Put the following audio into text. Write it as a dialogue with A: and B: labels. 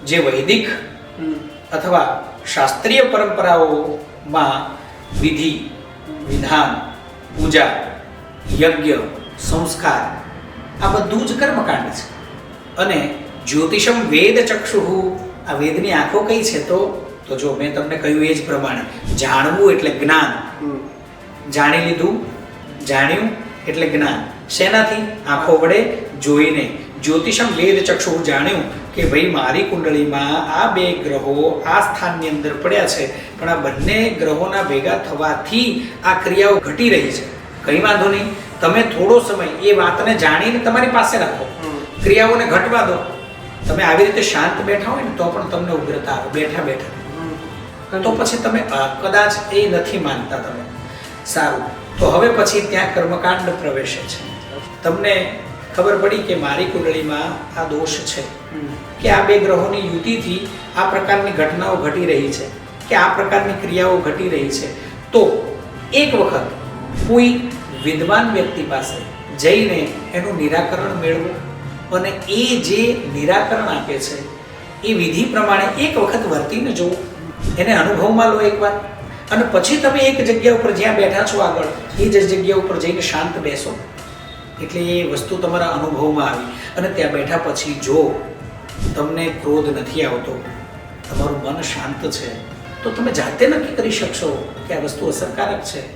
A: જે વૈદિક અથવા શાસ્ત્રીય પરંપરાઓમાં વિધિ વિધાન પૂજા યજ્ઞ સંસ્કાર આ બધું જ કર્મકાંડ છે. અને જ્યોતિષમ વેદ ચક્ષુઃ, આ વેદની આંખો કઈ છે? તો જો મેં તમને કહ્યું એ જ પ્રમાણે જાણવું એટલે જ્ઞાન, જાણી લીધું, જાણ્યું એટલે જ્ઞાન. શેનાથી? આંખો વડે જોઈને. જ્યોતિષમ વેદ ચક્ષુઃ, જાણ્યું કે ભાઈ મારી કુંડળીમાં આ બે ગ્રહો આ સ્થાનની અંદર પડ્યા છે, પણ આ બંને ગ્રહોના ભેગા થવાથી આ ક્રિયાઓ ઘટી રહી છે. કંઈ વાંધો નહીં, તમે થોડો સમય એ વાતને જાણીને તમારી પાસે રાખો, ક્રિયાઓને ઘટવા દો. તમે આવી રીતે શાંત બેઠા હોય ને તો પણ તમને ઉગ્રતા આવે બેઠા બેઠા. તો પછી તમે કદાચ એ નથી માનતા તમે. સારું, તો હવે પછી ત્યાં કર્મકાંડ પ્રવેશે છે. તમને ખબર પડી કે મારી કુંડળીમાં આ દોષ છે, કે આ બે ગ્રહોની યુતિથી આ પ્રકારની ઘટનાઓ ઘટી રહી છે, કે આ પ્રકારની ક્રિયાઓ ઘટી રહી છે. તો એક વખત કોઈ વિદ્વાન વ્યક્તિ પાસે જઈને એનું નિરાકરણ મેળવો, અને એ જે નિરાકરણ આપે છે એ વિધિ પ્રમાણે એક વખત વર્તીને જુઓ, એને અનુભવમાં લો એકવાર, અને પછી તમે એક જગ્યા ઉપર જ્યાં બેઠા છો આગળ એ જ જગ્યા ઉપર જઈને શાંત બેસો. એટલે એ વસ્તુ તમારા અનુભવમાં આવી, અને ત્યાં બેઠા પછી જો તમને ક્રોધ નથી આવતો, તમારું મન શાંત છે, તો તમે જાતે નક્કી કરી શકશો કે આ વસ્તુ અસરકારક છે